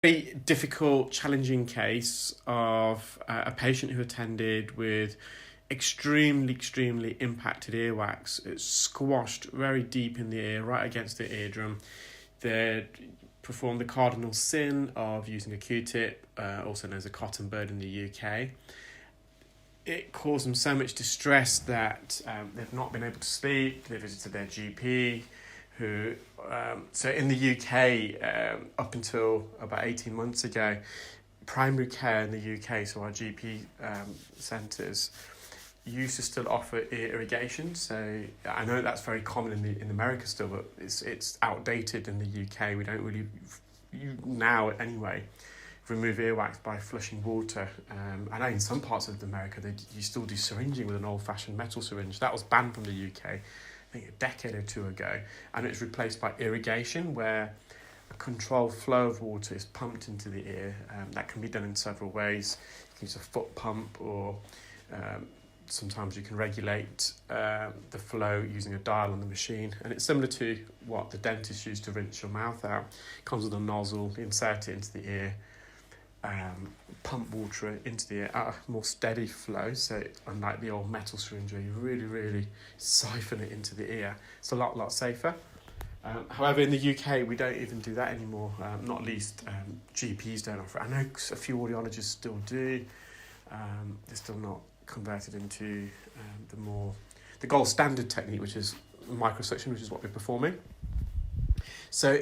Very difficult, challenging case of a patient who attended with extremely impacted earwax. It's squashed very deep in the ear, right against the eardrum. They performed the cardinal sin of using a Q-tip, also known as a cotton bud in the UK. It caused them so much distress that they've not been able to sleep. They visited their GP, who, so in the UK, up until about 18 months ago, primary care in the UK, so our GP centres, used to still offer ear irrigation. So I know that's very common in America still, but it's outdated in the UK. We don't really, now anyway, remove earwax by flushing water. I know in some parts of America, you still do syringing with an old-fashioned metal syringe. That was banned from the UK. I think a decade or two ago, and it's replaced by irrigation, where a controlled flow of water is pumped into the ear. That can be done in several ways. You can use a foot pump, or sometimes you can regulate the flow using a dial on the machine. And it's similar to what the dentists use to rinse your mouth out. It comes with a nozzle, insert it into the ear, pump water into the air at a more steady flow. So unlike the old metal syringe where you really siphon it into the ear, it's a lot safer. However, in the UK, we don't even do that anymore. Not least GPs don't offer it. I know a few audiologists still do. They're still not converted into the gold standard technique, which is microsuction, which is what we're performing. So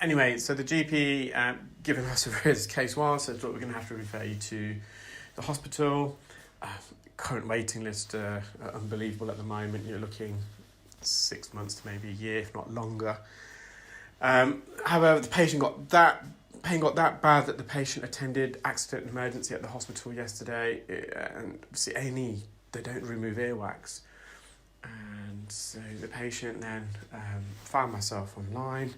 anyway, so the GP, given how severe this case was, said, look, we're going to have to refer you to the hospital. Current waiting list unbelievable at the moment. You're looking 6 months to maybe a year, if not longer. However, the pain got that bad that the patient attended accident and emergency at the hospital yesterday. And obviously A&E, they don't remove earwax. And so the patient then found myself online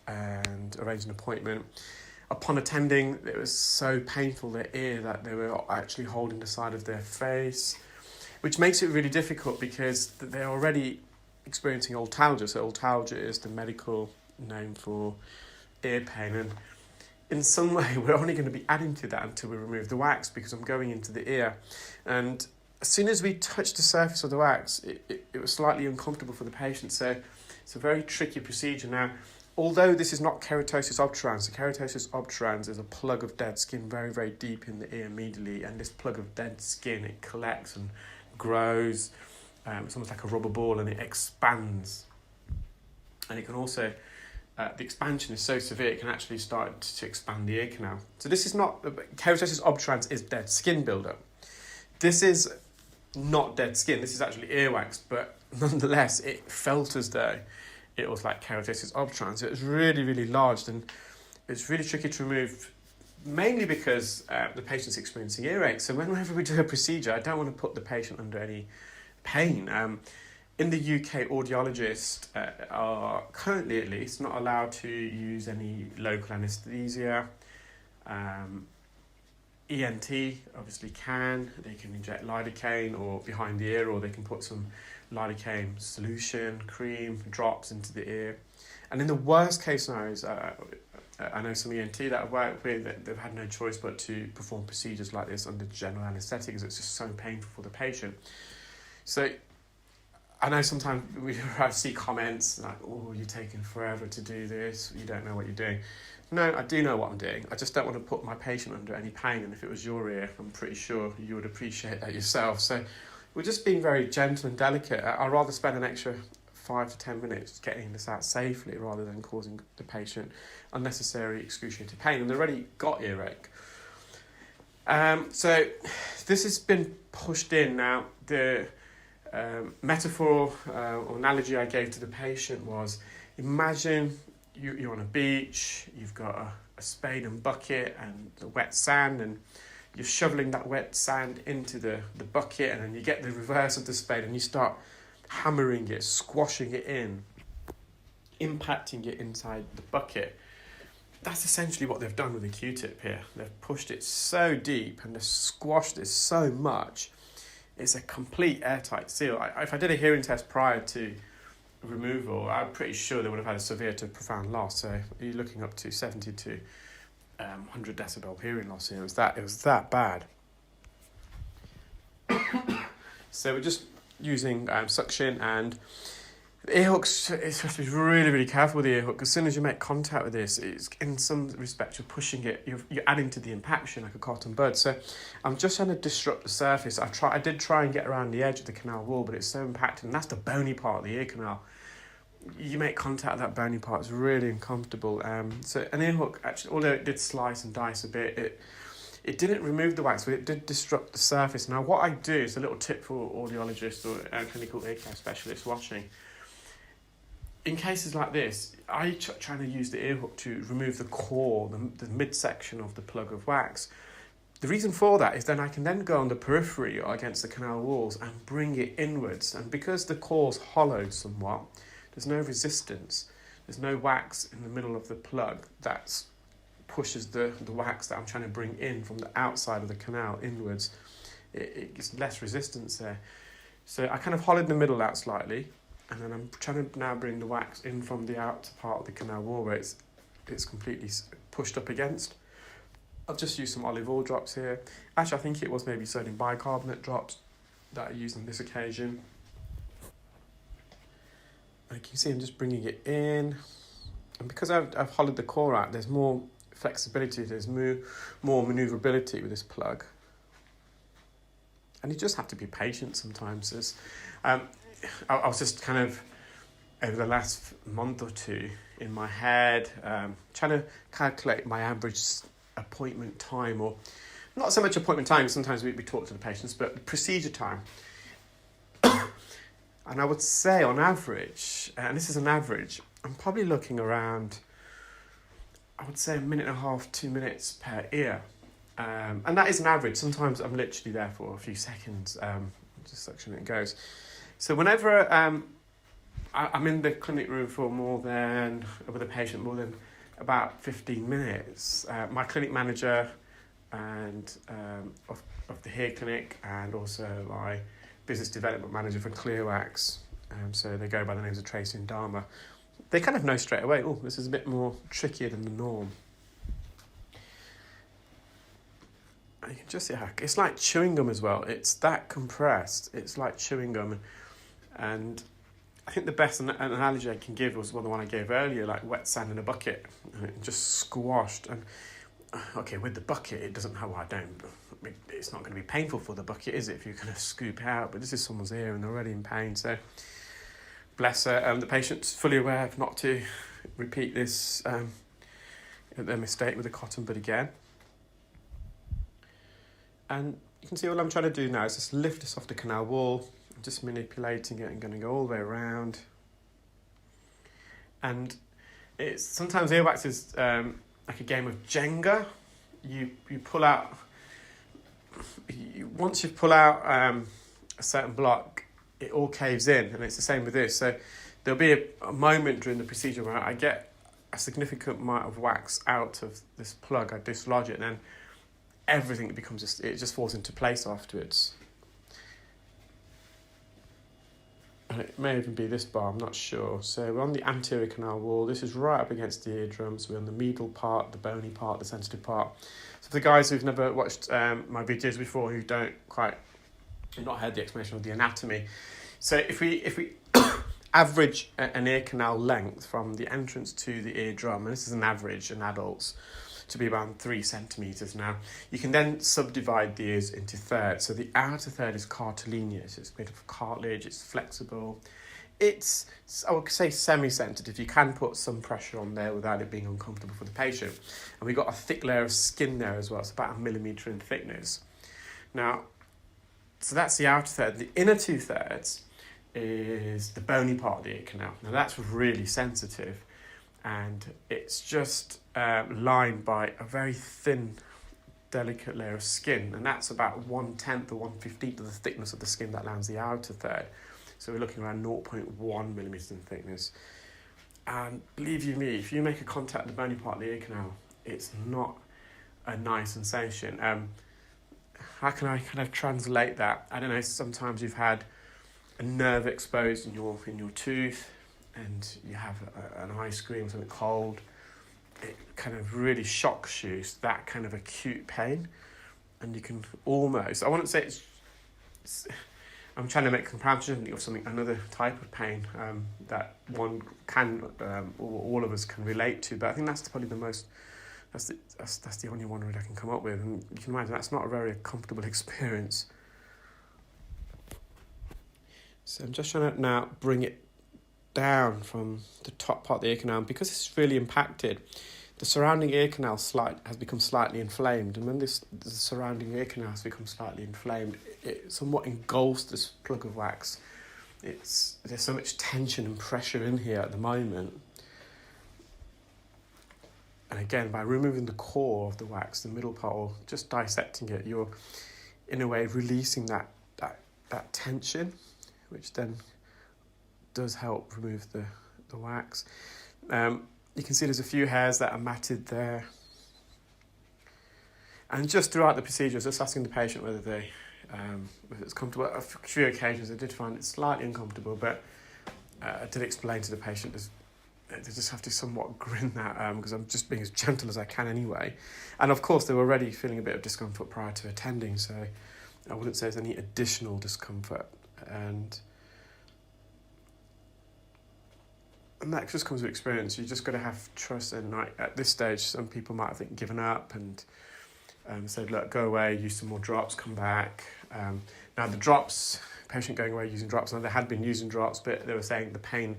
and arranged an appointment. Upon attending, it was so painful, their ear, that they were actually holding the side of their face, which makes it really difficult because they're already experiencing otalgia. So otalgia is the medical name for ear pain. And in some way, we're only going to be adding to that until we remove the wax, because I'm going into the ear. And as soon as we touched the surface of the wax, it was slightly uncomfortable for the patient. So it's a very tricky procedure. Now, although this is not keratosis obturans, the keratosis obturans is a plug of dead skin very deep in the ear immediately. And this plug of dead skin, it collects and grows. It's almost like a rubber ball, and it expands. And it can also, the expansion is so severe, it can actually start to expand the ear canal. So this is not, keratosis obturans is dead skin buildup. This is not dead skin, this is actually earwax, but nonetheless, it felt as though it was like keratosis obturans. It was really large, and it's really tricky to remove, mainly because the patient's experiencing earache. So whenever we do a procedure, I don't want to put the patient under any pain. In the UK, audiologists are currently, at least, not allowed to use any local anaesthesia. ENT obviously can. They can inject lidocaine or behind the ear, or they can put some lidocaine solution, cream, drops into the ear. And in the worst case scenarios, I know some ENT that I've worked with, they've had no choice but to perform procedures like this under general anaesthetic, because it's just so painful for the patient. So I know sometimes I see comments like, oh, you're taking forever to do this, you don't know what you're doing. No, I do know what I'm doing. I just don't want to put my patient under any pain. And if it was your ear, I'm pretty sure you would appreciate that yourself. So we're just being very gentle and delicate. I'd rather spend an extra 5 to 10 minutes getting this out safely rather than causing the patient unnecessary excruciating pain. And they've already got earache. So this has been pushed in. Now, the metaphor or analogy I gave to the patient was, imagine you're on a beach, you've got a spade and bucket and the wet sand, and you're shoveling that wet sand into the bucket, and then you get the reverse of the spade and you start hammering it, squashing it in, impacting it inside the bucket. That's essentially what they've done with the Q-tip here. They've pushed it so deep and they've squashed it so much. It's a complete airtight seal. If I did a hearing test prior to removal, I'm pretty sure they would have had a severe to profound loss. So you're looking up to 70 to 100 decibel hearing loss here. It was that bad. So we're just using suction, and the ear hooks, it's supposed to be really, really careful with the ear hook. As soon as you make contact with this, it's, in some respects, you're pushing it, you're adding to the impaction like a cotton bud. So I'm just trying to disrupt the surface. I did try and get around the edge of the canal wall, but it's so impacted, and that's the bony part of the ear canal. You make contact with that bony part, it's really uncomfortable. So an ear hook, actually, although it did slice and dice a bit, it didn't remove the wax, but it did disrupt the surface. Now, what I do is a little tip for audiologists or clinical ear care specialists watching. In cases like this, I try to use the ear hook to remove the core, the midsection of the plug of wax. The reason for that is then I can then go on the periphery or against the canal walls and bring it inwards. And because the core's hollowed somewhat, there's no resistance. There's no wax in the middle of the plug that pushes the wax that I'm trying to bring in from the outside of the canal inwards. It gets less resistance there. So I kind of hollowed the middle out slightly, and then I'm trying to now bring the wax in from the outer part of the canal wall where it's completely pushed up against. I've just used some olive oil drops here. Actually, I think it was maybe sodium bicarbonate drops that I used on this occasion. And you can see I'm just bringing it in. And because I've hollowed the core out, there's more flexibility, there's more manoeuvrability with this plug. And you just have to be patient sometimes. I was just kind of, over the last month or two, in my head, trying to calculate my average appointment time, or not so much appointment time, sometimes we talk to the patients, but procedure time. And I would say on average, and this is an average, I'm probably looking around, I would say 1.5 minutes, 2 minutes per ear. And that is an average. Sometimes I'm literally there for a few seconds, just suction it goes. So whenever I'm in the clinic room with a patient more than about 15 minutes, my clinic manager and of the hair clinic, and also my business development manager for Clearwax, so they go by the names of Tracy and Dharma, they kind of know straight away, oh, this is a bit more trickier than the norm. You can just see how it's like chewing gum as well. It's that compressed. It's like chewing gum. And I think the best analogy I can give was the one I gave earlier, like wet sand in a bucket. And it just squashed. And okay, with the bucket, it doesn't have, it's not going to be painful for the bucket, is it, if you're going to scoop it out? But this is someone's ear and they're already in pain. So bless her. The patient's fully aware of not to repeat this, their mistake with the cotton bud again. And you can see all I'm trying to do now is just lift this off the canal wall. I'm just manipulating it and going to go all the way around. And it's sometimes earwax is like a game of Jenga. You pull out, once you pull out a certain block, it all caves in, and it's the same with this. So there'll be a moment during the procedure where I get a significant amount of wax out of this plug, I dislodge it, and then everything becomes it just falls into place afterwards. And it may even be this bar, I'm not sure. So we're on the anterior canal wall. This is right up against the eardrums. We're on the medial part, the bony part, the sensitive part. So for the guys who've never watched my videos before, who have not heard the explanation of the anatomy. So if we average an ear canal length from the entrance to the eardrum, and this is an average in adults, to be around 3 centimetres now. You can then subdivide the ears into thirds. So the outer third is cartilaginous. It's made of cartilage, it's flexible. It's, I would say, semi-sensitive. You can put some pressure on there without it being uncomfortable for the patient. And we've got a thick layer of skin there as well. It's about 1 millimetre in thickness. Now, so that's the outer third. The inner 2/3 is the bony part of the ear canal. Now that's really sensitive. And it's just lined by a very thin, delicate layer of skin, and that's about 1/10 or 1/15 of the thickness of the skin that lines the outer third. So we're looking around 0.1 millimetres in thickness. And believe you me, if you make a contact with the bony part of the ear canal, it's not a nice sensation. How can I kind of translate that? I don't know, sometimes you've had a nerve exposed in your tooth, and you have an ice cream, something cold, it kind of really shocks you, it's that kind of acute pain. And you can almost, I wouldn't say it's I'm trying to make a comparison of another type of pain that one can, all of us can relate to. But I think that's probably the most, that's the only one really I can come up with. And you can imagine that's not a very comfortable experience. So I'm just trying to now bring it down from the top part of the ear canal. And because it's really impacted, the surrounding ear canal has become slightly inflamed, and when the surrounding ear canal has become slightly inflamed, it somewhat engulfs this plug of wax. There's so much tension and pressure in here at the moment. And again, by removing the core of the wax, the middle part, or just dissecting it, you're in a way releasing that tension, which then does help remove the wax. You can see there's a few hairs that are matted there. And just throughout the procedure, I was just asking the patient whether it's comfortable. A few occasions I did find it slightly uncomfortable, but I did explain to the patient they just have to somewhat grin that because I'm just being as gentle as I can anyway. And of course, they were already feeling a bit of discomfort prior to attending, so I wouldn't say there's any additional discomfort. And that just comes with experience. You just got to have trust. And like at this stage, some people might have given up and said, look, go away, use some more drops, come back. Now the drops, patient going away using drops, now they had been using drops, but they were saying the pain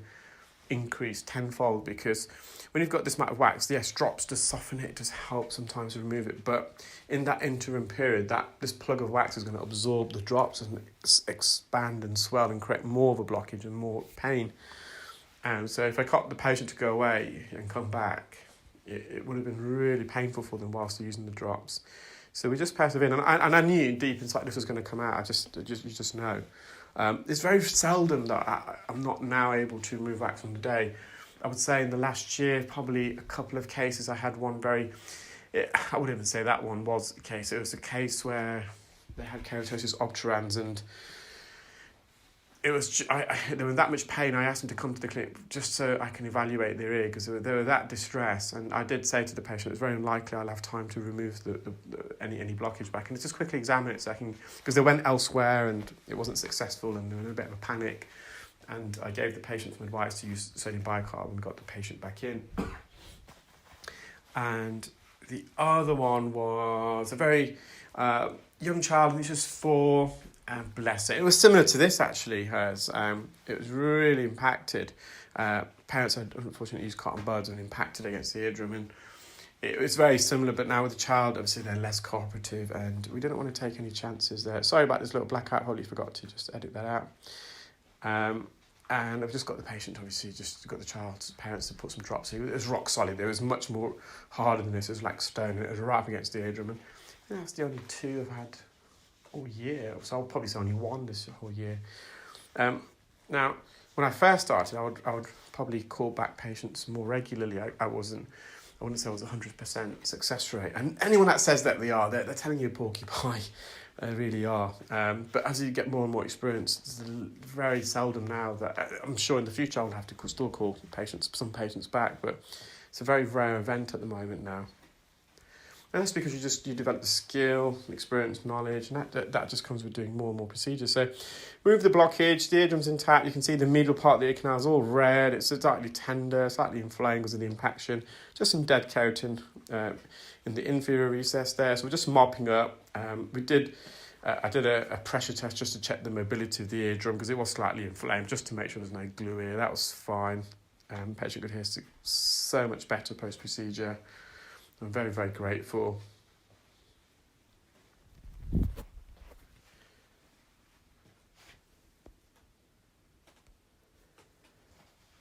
increased tenfold because when you've got this amount of wax, yes, drops does soften it, does help sometimes remove it. But in that interim period, this plug of wax is going to absorb the drops and expand and swell and create more of a blockage and more pain. And so if I got the patient to go away and come back, it would have been really painful for them whilst they're using the drops. So we just persevered, and I knew deep inside this was going to come out. You just know. It's very seldom that I'm not now able to remove wax on the day. I would say in the last year, probably a couple of cases. I had one I wouldn't even say that one was a case. It was a case where they had keratosis obturans, and it was they were in that much pain. I asked them to come to the clinic just so I can evaluate their ear because they were that distressed. And I did say to the patient, it's very unlikely I'll have time to remove any blockage back. And just quickly examine it so I can, because they went elsewhere and it wasn't successful and they were in a bit of a panic. And I gave the patient some advice to use sodium bicarb and got the patient back in. And the other one was a very young child, he's just 4. Bless it. It was similar to this actually, hers. It was really impacted. Parents had unfortunately used cotton buds and impacted against the eardrum, and it was very similar, but now with the child, obviously they're less cooperative and we didn't want to take any chances there. Sorry about this little blackout, probably forgot to just edit that out. And I've just got the patient, obviously, just got the child's parents to put some drops. It was rock solid. It was much more harder than this. It was like stone, and it was right up against the eardrum. And that's the only 2 I've had all year, so I'll probably say only 1 this whole year. Now, when I first started, I would probably call back patients more regularly. I wouldn't say it was 100% success rate. And anyone that says that they're telling you a porcupine. They really are. But as you get more and more experience, it's very seldom now that I'm sure in the future I'll have to still call some patients back, but it's a very rare event at the moment now. And that's because you develop the skill, experience, knowledge, and that just comes with doing more and more procedures. So remove the blockage, the eardrum's intact. You can see the middle part of the ear canal is all red. It's slightly tender, slightly inflamed because of the impaction. Just some dead keratin in the inferior recess there. So we're just mopping up. I did a pressure test just to check the mobility of the eardrum because it was slightly inflamed, just to make sure there's no glue here. That was fine. Patient could hear so much better post-procedure. I'm very, very grateful.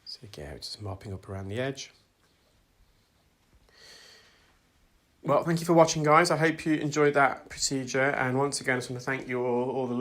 So again, just mopping up around the edge. Well, thank you for watching, guys. I hope you enjoyed that procedure. And once again, I just want to thank you all the